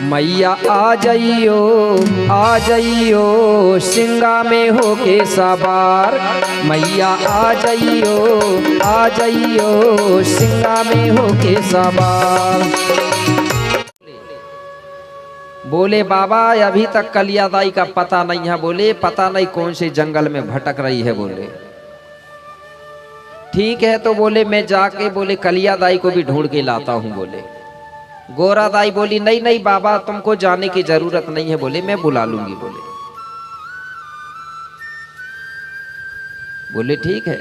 मैया आ जाइयो सिंगा में होके सवार। मैया आ जाइयो सिंगा में होके सवार। बोले बाबा अभी तक कलिया दाई का पता नहीं है। बोले पता नहीं कौन से जंगल में भटक रही है। बोले ठीक है। तो बोले मैं जाके बोले कलिया दाई को भी ढूंढ के लाता हूँ। बोले गोरा दाई बोली नहीं नहीं बाबा तुमको जाने की जरूरत नहीं है। बोले मैं बुला लूंगी। बोले ठीक है।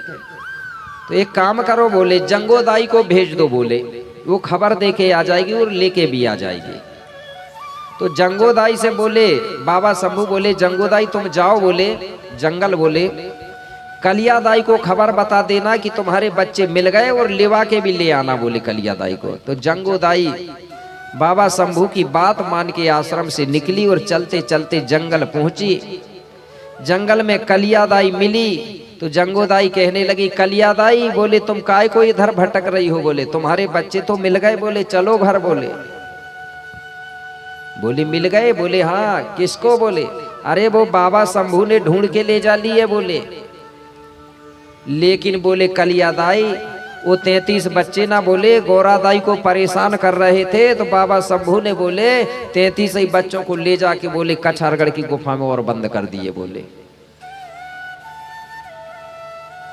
तो एक काम करो बोले जंगो दाई को भेज दो। बोले वो खबर दे के आ जाएगी और लेके भी आ जाएगी। तो जंगो दाई से बोले बाबा शंभू बोले जंगो दाई तुम जाओ बोले जंगल। बोले कलिया दाई को खबर बता देना कि तुम्हारे बच्चे मिल गए और लेवा के भी ले आना। बोले कलिया दाई को। तो जंगो दाई बाबा शंभू की बात मान के आश्रम से निकली और चलते चलते जंगल पहुंची। जंगल में कलिया दाई मिली तो जंगो दाई कहने लगी कलिया दाई बोले तुम काय को इधर भटक रही हो। बोले तुम्हारे बच्चे तो मिल गए। बोले चलो घर। बोले मिल गए। बोले हाँ किसको। बोले अरे वो बाबा शंभू ने ढूंढ के ले जा लिए। बोले लेकिन बोले कलिया दाई वो 33 बच्चे ना बोले गोरा दाई को परेशान कर रहे थे। तो बाबा शंभू ने बोले 33 ही बच्चों को ले जाके बोले कछारगढ़ की गुफा में और बंद कर दिए। बोले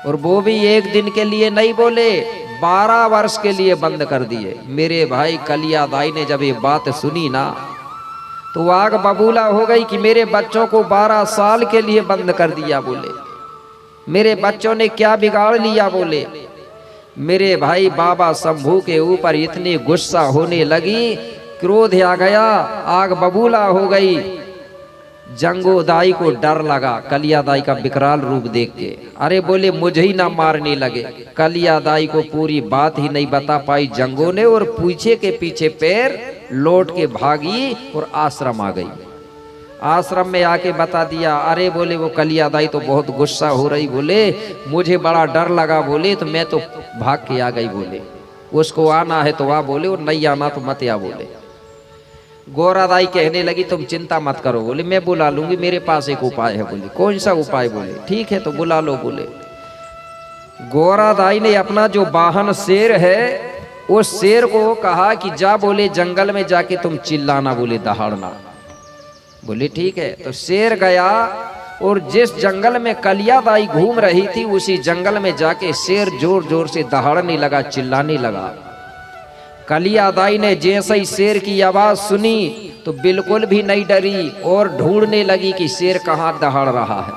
और वो भी एक दिन के लिए नहीं बोले 12 वर्ष के लिए बंद कर दिए। मेरे भाई कलिया दाई ने जब ये बात सुनी ना तो आग बबूला हो गई कि मेरे बच्चों को 12 साल के लिए बंद कर दिया। बोले मेरे बच्चों ने क्या बिगाड़ लिया। बोले मेरे भाई बाबा शंभू के ऊपर इतनी गुस्सा होने लगी, क्रोध आ गया, आग बबूला हो गई। जंगो दाई को डर लगा कलिया दाई का विकराल रूप देख के। अरे बोले मुझे ही ना मारने लगे। कलिया दाई को पूरी बात ही नहीं बता पाई जंगो ने और पीछे के पीछे पैर लौट के भागी और आश्रम आ गई। आश्रम में आके बता दिया। अरे बोले वो कलिया दाई तो बहुत गुस्सा हो रही। बोले मुझे बड़ा डर लगा। बोले तो मैं तो भाग के आ गई। बोले उसको आना है तो आ। बोले और नहीं आना तो मत आ। बोले गोरा दाई कहने लगी तुम चिंता मत करो। बोले मैं बुला लूंगी, मेरे पास एक उपाय है। बोले कौन सा उपाय। बोले ठीक है तो बुला लो। बोले गोरा दाई ने अपना जो वाहन शेर है उस शेर को कहा कि जा बोले जंगल में जाके तुम चिल्लाना। बोले दहाड़ना। बोले ठीक है। तो शेर गया और जिस जंगल में कलिया दाई घूम रही थी उसी जंगल में जाके शेर जोर जोर से दहाड़ने लगा, चिल्लाने लगा। कलिया दाई ने जैसे ही शेर की आवाज सुनी तो बिल्कुल भी नहीं डरी और ढूंढने लगी कि शेर कहाँ दहाड़ रहा है,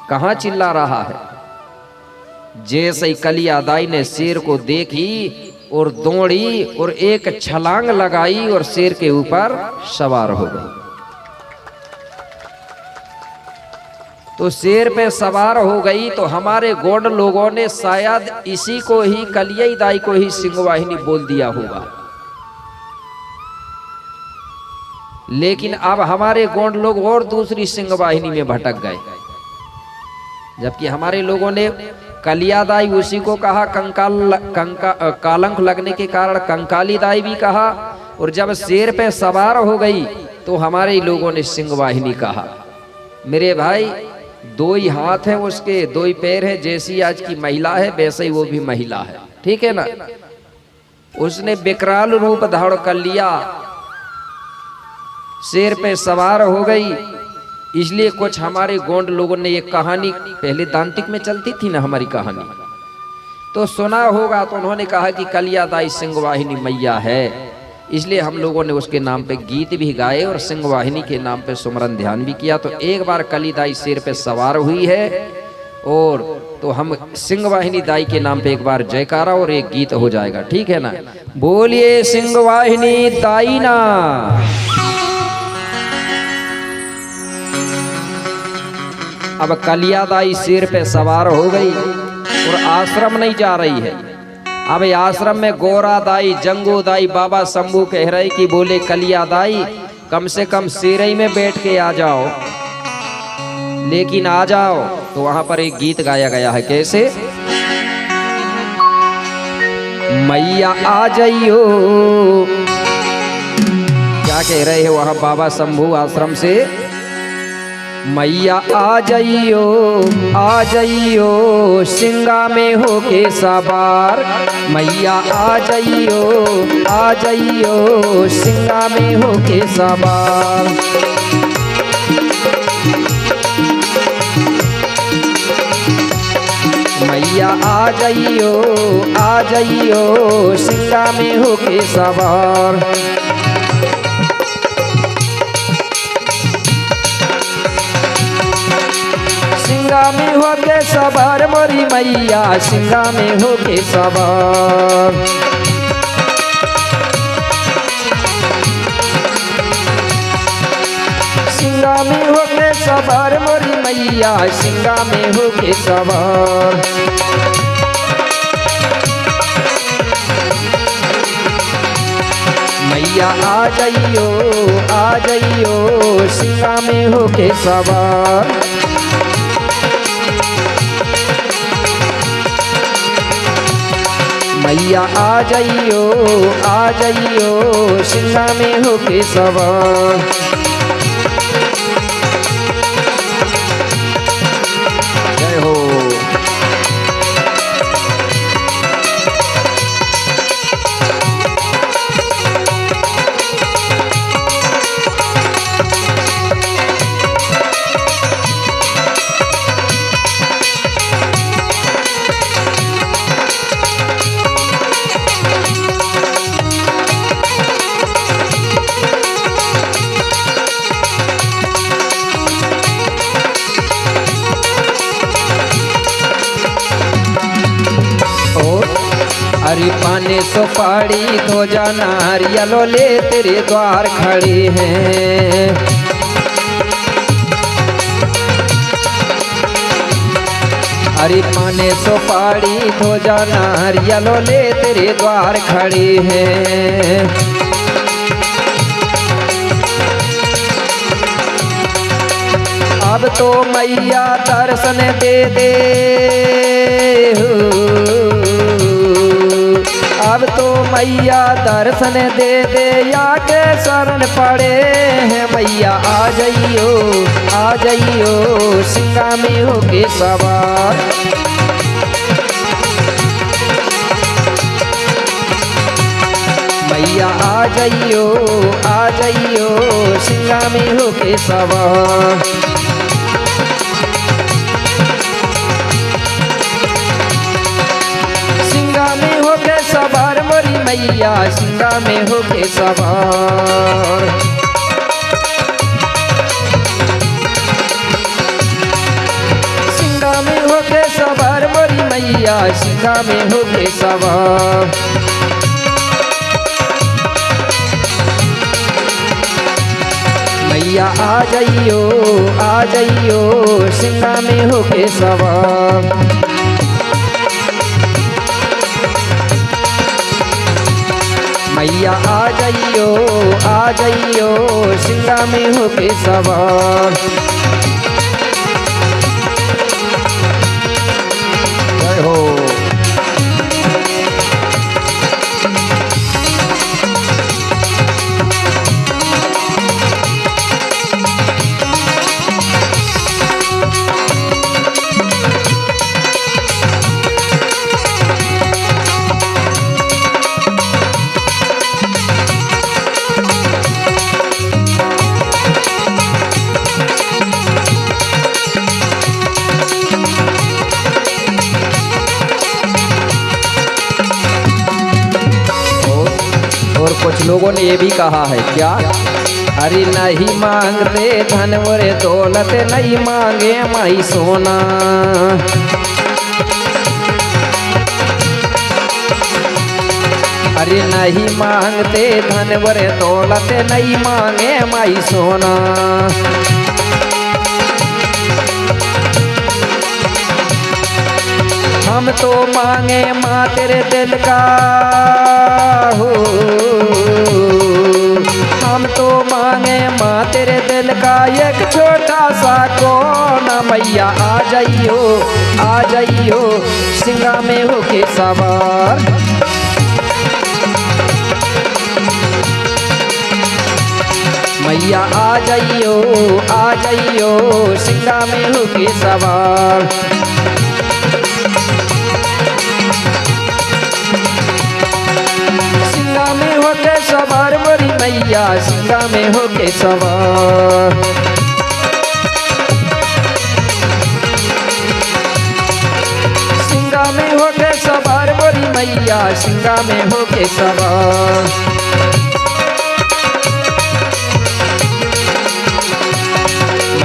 कहाँ चिल्ला रहा है। जैसे ही कलिया दाई ने शेर को देखी और दौड़ी और एक छलांग लगाई और शेर के ऊपर सवार हो गई। तो शेर पे सवार हो गई तो हमारे गोंड लोगों ने शायद इसी को ही कलिया दाई को ही सिंहवाहिनी बोल दिया होगा। लेकिन अब हमारे गोंड लोग और दूसरी सिंहवाहिनी में भटक गए। जबकि हमारे लोगों ने कलिया दाई उसी को कहा, कालंक लगने के कारण कंकाली दाई भी कहा। और जब शेर पे सवार हो गई तो हमारे लोगों ने सिंहवाहिनी कहा। मेरे भाई दो ही हाथ हैं उसके, दो ही पैर है। जैसी आज की महिला है वैसे ही वो भी महिला है। ठीक है ना। उसने विकराल रूप धारण कर लिया, शेर पे सवार हो गई। इसलिए कुछ हमारे गोंड लोगों ने एक कहानी पहले दांतिक में चलती थी ना हमारी कहानी, तो सुना होगा। तो उन्होंने कहा कि कलिया दाई सिंहवाहिनी मैया है। इसलिए हम लोगों ने उसके नाम पे गीत भी गाए और सिंहवाहिनी के नाम पे सुमरन ध्यान भी किया। तो एक बार कली दाई शेर पे सवार हुई है और तो हम सिंहवाहिनी दाई के नाम पे एक बार जयकारा और एक गीत हो जाएगा। ठीक है ना। बोलिए सिंहवाहिनी दाई ना। अब कलिया दाई शेर पे सवार हो गई और आश्रम नहीं जा रही है। अब आश्रम में गोरा दाई, जंगो दाई, बाबा शंभू कह रहे कि बोले कलिया दाई कम से कम शेरई में बैठ के आ जाओ, लेकिन आ जाओ। तो वहां पर एक गीत गाया गया है। कैसे। मैया आ जाइयो। क्या क्या कह रहे हैं वह बाबा शंभू आश्रम से? मैया आ जाइयो सिंगा में होके सवार। मैया आ जाइयो सिंगा में होके सवार। मैया आ जाइयो सिंगा में होके सवार। सिंगा में होके सवार मोरी मैया, सिंगा में होके सवार। सिंगा में होके सवार मोरी मैया, सिंगा में होके सवार। मैया आ जाइयो सिंगा में होके सवार। मैया आ जाइयो सिंगा में होके सवार। जय हो। हरी पाने सुपारी तो जाना हरियालो ले तेरे द्वार खड़े हैं। हरी पाने सुपारी तो जाना हरियालो ले तेरे द्वार खड़े हैं। अब तो मैया दर्शन दे दे अब तो मैया दर्शन दे दे या के शरण पड़े हैं। मैया आ जाइयो सिंगा में होके सवार। मैया आ जाइयो सिंगा में होके सवार। सवार मोरी मैया, सिंगा में होके सवार। सिंगा में होके सवार मोरी मैया, सिंगा में होके सवार। मैया आ जाइयो सिंगा में होके सवार। मैया आ जाइयो सिंगा में होके सवार। जय हो। और कुछ लोगों ने ये भी कहा है क्या? अरे नहीं मांगते धन और दौलत, नहीं मांगे माई सोना। अरे नहीं मांगते धन और दौलत, नहीं मांगे माई सोना। हम तो मांगे माँ तेरे दिल का हो। हम तो मांगे माँ तेरे दिल का एक छोटा सा कोना। मैया आ जाइयो सिंगा में होके सवार। मैया आ जाइयो सिंगा में होके सवार। सिंगा में होके सवार मोरी मैया, सिंगा में होके सवार। सिंगा में होके सवार मोरी मैया, सिंगा में होके सवार।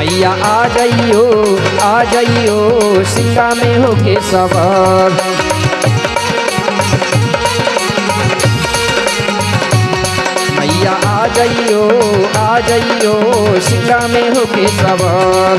मैया आ जाइयो सिंगा में होके सवार। मैया आ जाइयो सिंगा में होके सवार।